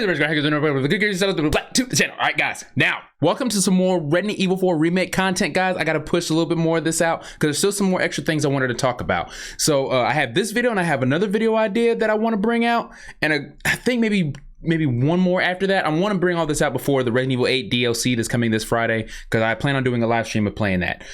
It is to the channel. All right, guys. Now, welcome to some more Resident Evil 4 remake content, guys. I got to push a little bit more of this out because there's still some more extra things I wanted to talk about. So I have this video and I have another video idea that I want to bring out, and I think maybe one more after that. I want to bring all this out before the Resident Evil 8 DLC that's coming this Friday, because I plan on doing a live stream of playing that.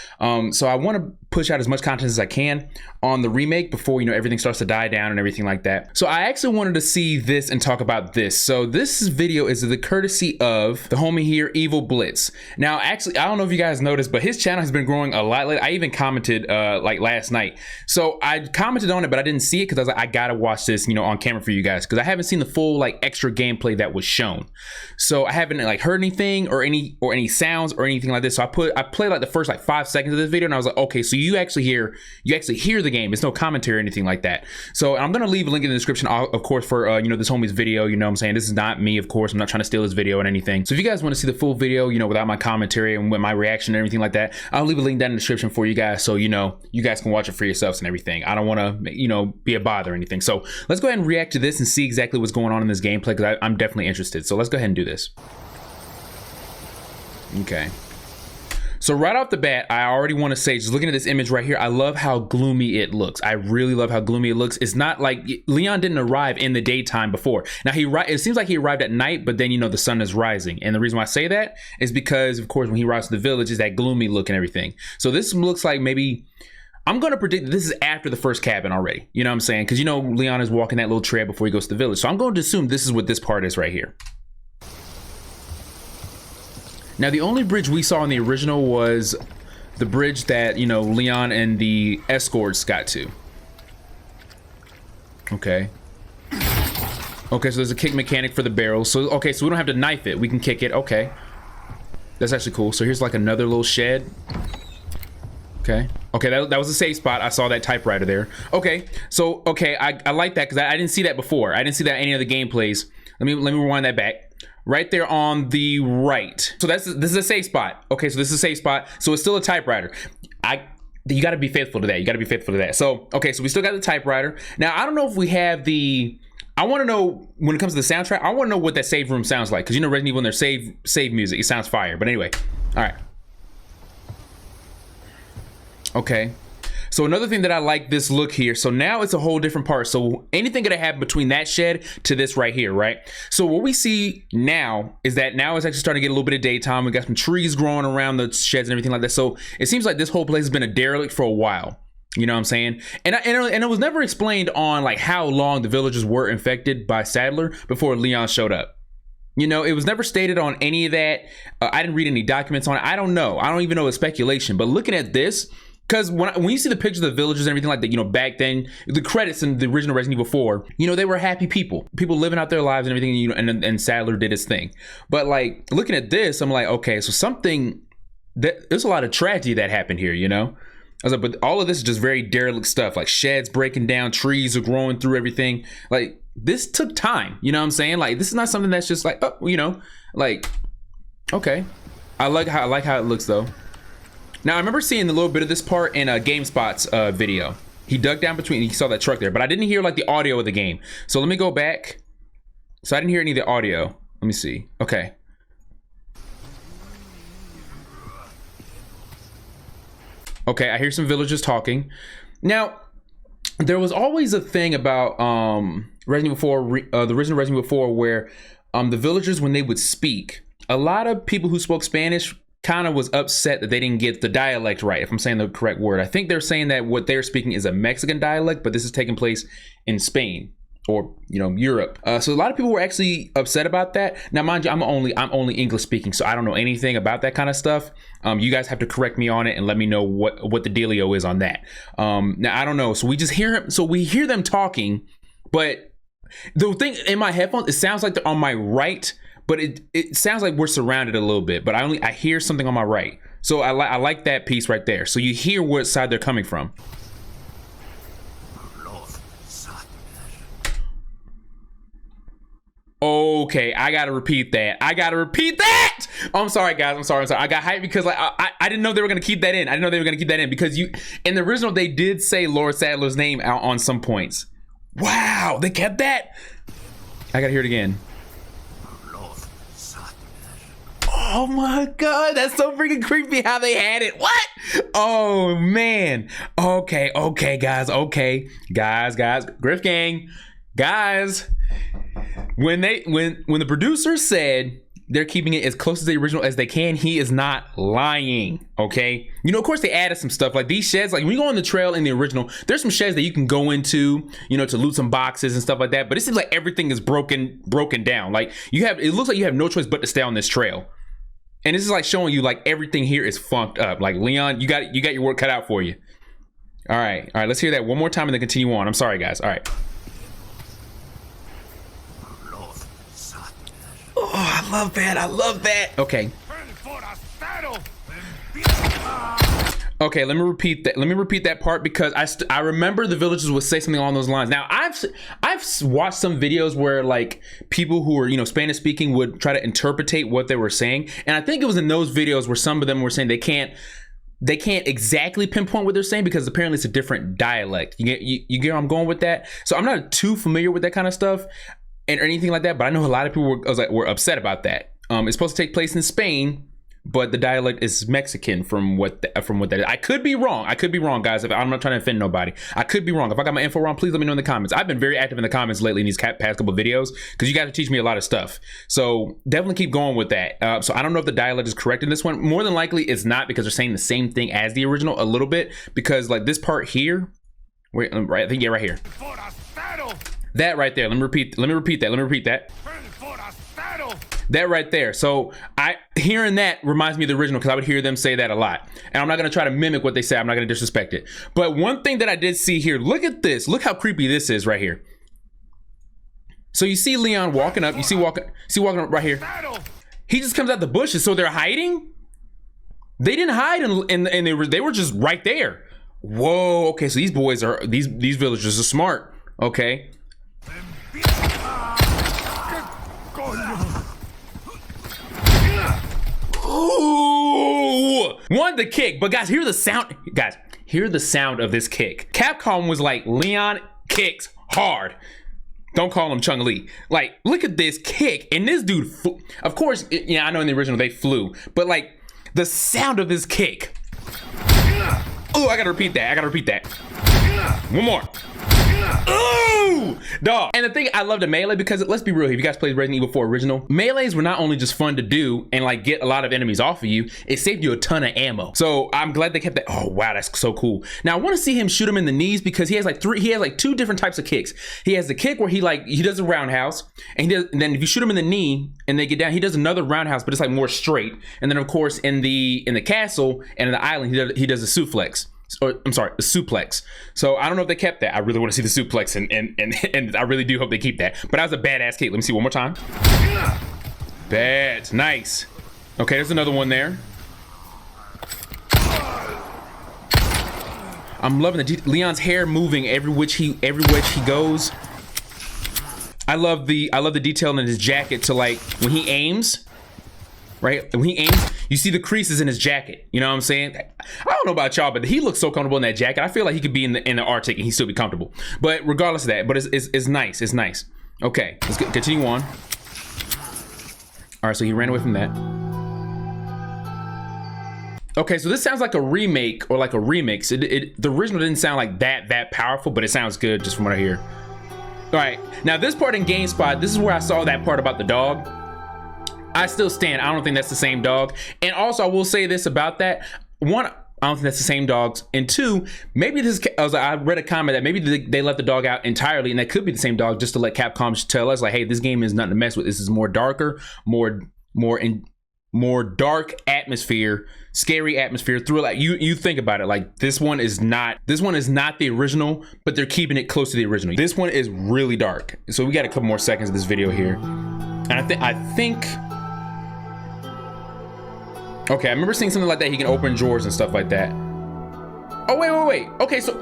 So I want to push out as much content as I can on the remake before, you know, everything starts to die down and everything like that. So I actually wanted to see this and talk about this. So this video is the courtesy of the homie here, Evil Blitz. Now, actually, I don't know if you guys noticed, but his channel has been growing a lot lately. I even commented like last night. So I commented on it, but I didn't see it because I was like, I gotta watch this, you know, on camera for you guys, because I haven't seen the full like extra gameplay that was shown. So I haven't like heard anything or any sounds or anything like this. So I played like the first like 5 seconds of this video and I was like, okay, so you actually hear the game. It's no commentary or anything like that. So I'm gonna leave a link in the description, of course, for you know, this homie's video. You know what I'm saying? This is not me, of course. I'm not trying to steal his video or anything. So if you guys want to see the full video, you know, without my commentary and with my reaction and everything like that, I'll leave a link down in the description for you guys, so you know, you guys can watch it for yourselves and everything. I don't want to, you know, be a bother or anything. So let's go ahead and react to this and see exactly what's going on in this gameplay, because I'm definitely interested. So let's go ahead and do this. Okay. So right off the bat, I already want to say, just looking at this image right here, I love how gloomy it looks. I really love how gloomy it looks. It's not like Leon didn't arrive in the daytime before. Now it seems like he arrived at night, but then, you know, the sun is rising. And the reason why I say that is because, of course, when he arrives to the village, is that gloomy look and everything. So this looks like maybe, I'm going to predict that this is after the first cabin already. You know what I'm saying? Because, you know, Leon is walking that little trail before he goes to the village. So I'm going to assume this is what this part is right here. Now, the only bridge we saw in the original was the bridge that, you know, Leon and the escorts got to. Okay. Okay, so there's a kick mechanic for the barrel. So, okay, so we don't have to knife it. We can kick it. Okay. That's actually cool. So here's like another little shed. Okay. Okay, that was a safe spot. I saw that typewriter there. Okay, so, okay, I like that because I didn't see that before. I didn't see that in any of the gameplays. Let me rewind that back. Right there on the right. So this is a safe spot. Okay, so this is a safe spot. So it's still a typewriter. You got to be faithful to that. You got to be faithful to that. So, okay, so we still got the typewriter. Now, I don't know if we have the, I want to know, when it comes to the soundtrack, I want to know what that save room sounds like. Because, you know, Resident Evil, when their save music, it sounds fire. But anyway, all right. Okay. So another thing that I like this look here, so now it's a whole different part. So anything gonna happen between that shed to this right here, right? So what we see now is that now it's actually starting to get a little bit of daytime. We got some trees growing around the sheds and everything like that. So it seems like this whole place has been a derelict for a while. You know what I'm saying? And it was never explained on like how long the villagers were infected by Sadler before Leon showed up. You know, it was never stated on any of that. I didn't read any documents on it. I don't know. I don't even know, it's speculation. But looking at this, because when you see the pictures of the villagers and everything like that, you know, back then, the credits in the original Resident Evil 4, you know, they were happy people living out their lives and everything, you know, and Sadler did his thing. But like looking at this, I'm like, okay, so there's a lot of tragedy that happened here, you know. I was like, but all of this is just very derelict stuff, like sheds breaking down, trees are growing through everything. Like this took time, you know what I'm saying? Like this is not something that's just like, oh, you know, like, okay. I like how it looks though. Now, I remember seeing a little bit of this part in a GameSpot's video. He dug down between, he saw that truck there, but I didn't hear like the audio of the game. So let me go back. So I didn't hear any of the audio. Let me see. Okay. Okay, I hear some villagers talking. Now, there was always a thing about Resident Evil 4, the original Resident Evil 4, where the villagers, when they would speak, a lot of people who spoke Spanish kind of was upset that they didn't get the dialect right, if I'm saying the correct word. I think they're saying that what they're speaking is a Mexican dialect, but this is taking place in Spain or, you know, Europe. So a lot of people were actually upset about that. Now, mind you, I'm only English speaking, so I don't know anything about that kind of stuff. You guys have to correct me on it and let me know what the dealio is on that. Now, I don't know. So we just hear him. So we hear them talking, but the thing in my headphones, it sounds like they're on my right, but it sounds like we're surrounded a little bit, but I hear something on my right. So I like that piece right there. So you hear what side they're coming from. Okay, I gotta repeat that. Oh, I'm sorry, guys. I'm sorry. I got hyped because like I didn't know they were gonna keep that in. Because in the original they did say Lord Sadler's name out on some points. Wow, they kept that. I gotta hear it again. Oh my God, that's so freaking creepy how they had it. What? Oh man. Okay, guys. Okay, guys, Griff Gang, guys. When the producer said they're keeping it as close to the original as they can, he is not lying. Okay, you know, of course they added some stuff like these sheds. Like when you go on the trail in the original, there's some sheds that you can go into, you know, to loot some boxes and stuff like that. But it seems like everything is broken down. Like it looks like you have no choice but to stay on this trail. And this is like showing you like everything here is funked up. Like Leon, you got your work cut out for you. All right, let's hear that one more time and then continue on. I'm sorry, guys. All right. Oh, I love that. Okay. Okay, let me repeat that part because I remember the villagers would say something along those lines. Now, I've watched some videos where like people who are, you know, Spanish speaking would try to interpretate what they were saying. And I think it was in those videos where some of them were saying they can't exactly pinpoint what they're saying because apparently it's a different dialect. You get where I'm going with that? So I'm not too familiar with that kind of stuff and or anything like that, but I know a lot of people were upset about that. It's supposed to take place in Spain, but the dialect is Mexican from what that is. I could be wrong, guys. I'm not trying to offend nobody. I could be wrong. If I got my info wrong, please let me know in the comments. I've been very active in the comments lately in these past couple of videos because you guys teach me a lot of stuff. So definitely keep going with that. So I don't know if the dialect is correct in this one. More than likely it's not because they're saying the same thing as the original a little bit because like this part here, wait, right? I think right here. That right there. Let me repeat that. That right there. So hearing that reminds me of the original because I would hear them say that a lot. And I'm not going to try to mimic what they say. I'm not going to disrespect it. But one thing that I did see here, look at this. Look how creepy this is right here. So you see Leon walking up. You see walking up right here. He just comes out the bushes. So they're hiding? They didn't hide and they were just right there. Whoa. Okay, so these boys are these villagers are smart. Okay. Ooh, wanted the kick, but guys, hear the sound. Guys, hear the sound of this kick. Capcom was like, Leon kicks hard. Don't call him Chung Li. Like, look at this kick, and this dude. Of course, yeah, I know in the original they flew, but like the sound of this kick. Oh, I gotta repeat that. One more. Ooh, dog. And the thing I love the melee because let's be real, if you guys played Resident Evil 4 original, melees were not only just fun to do and like get a lot of enemies off of you, it saved you a ton of ammo. So I'm glad they kept that. Oh wow, that's so cool. Now I want to see him shoot him in the knees because he has like two different types of kicks. He has the kick where he does a roundhouse and then if you shoot him in the knee and they get down, he does another roundhouse, but it's like more straight. And then of course in the castle and in the island, he does a suplex. Or, I'm sorry, a suplex. So I don't know if they kept that. I really want to see the suplex and I really do hope they keep that. But that was a badass kick. Let me see one more time. Bad, nice. Okay, there's another one there. I'm loving Leon's hair moving every which he goes. I love the detail in his jacket to like when he aims. Right? When he aims, you see the creases in his jacket. You know what I'm saying? I don't know about y'all, but he looks so comfortable in that jacket. I feel like he could be in the Arctic and he'd still be comfortable. But regardless of that, but it's nice. It's nice. Okay, let's continue on. All right, so he ran away from that. Okay, so this sounds like a remake or like a remix. The original didn't sound like that powerful, but it sounds good just from what I hear. All right, now this part in GameSpot, this is where I saw that part about the dog. I still stand. I don't think that's the same dog. And also, I will say this about that. One, I don't think that's the same dogs. And two, maybe this is, I read a comment that maybe they let the dog out entirely and that could be the same dog just to let Capcom tell us like, hey, this game is nothing to mess with. This is more darker, more dark atmosphere, scary atmosphere through like you think about it. Like this one is not the original, but they're keeping it close to the original. This one is really dark. So we got a couple more seconds of this video here. And I think okay, I remember seeing something like that. He can open drawers and stuff like that. Oh, wait. Okay, so,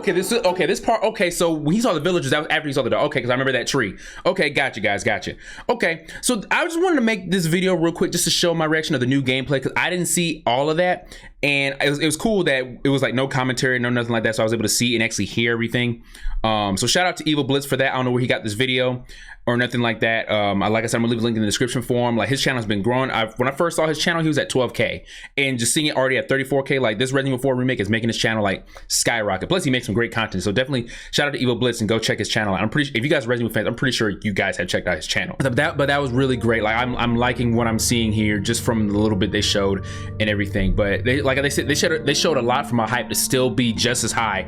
this part, okay, so when he saw the villagers, that was after he saw the dog. Okay, because I remember that tree. Okay, gotcha, guys, gotcha. Okay, so I just wanted to make this video real quick just to show my reaction of the new gameplay because I didn't see all of that. and it was cool that it was like no commentary, no nothing like that, so I was able to see and actually hear everything. So shout out to Evil Blitz for that. I don't know where he got this video or nothing like that. Like I said, I'm gonna leave a link in the description for him. Like, his channel has been growing. When I first saw his channel, he was at 12K, and just seeing it already at 34K, like, this Resident Evil 4 remake is making his channel like skyrocket. Plus he makes some great content, so definitely shout out to Evil Blitz and go check his channel out. I'm pretty, if you guys are Resident Evil fans, I'm pretty sure you guys have checked out his channel. But that was really great. Like, I'm liking what I'm seeing here just from the little bit they showed and everything. But they, like they said, they showed a lot for my hype to still be just as high,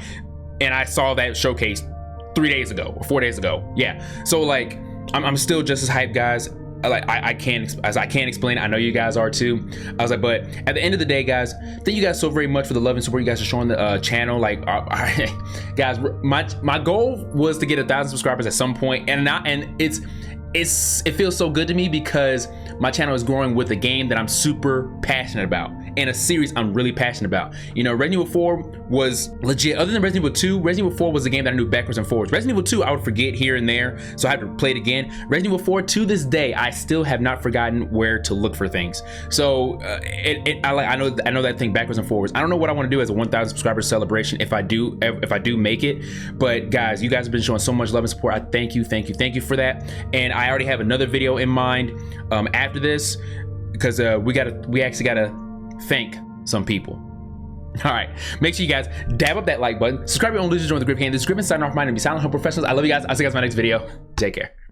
and I saw that showcase 3 days ago or 4 days ago. Yeah, so like I'm still just as hyped, guys. Like, I can't explain it. I know you guys are too. I was like, but at the end of the day, guys, thank you guys so very much for the love and support you guys are showing the channel. Like, guys, my goal was to get 1,000 subscribers at some point, and it feels so good to me because my channel is growing with a game that I'm super passionate about and a series I'm really passionate about. You know, Resident Evil 4 was legit. Other than Resident Evil 2, Resident Evil 4 was a game that I knew backwards and forwards. Resident Evil 2 I would forget here and there, so I had to play it again. Resident Evil 4, to this day, I still have not forgotten where to look for things. So I know that thing backwards and forwards. I don't know what I want to do as a 1,000 subscriber celebration if I do make it. But guys, you guys have been showing so much love and support. I thank you for that. And I already have another video in mind after this, because we actually gotta thank some people. All right, make sure you guys dab up that like button, subscribe your own losers, join the Grip Gang. This is Griffin signing off. My name is Silent Home Professionals. I love you guys. I'll see you guys in my next video. Take care.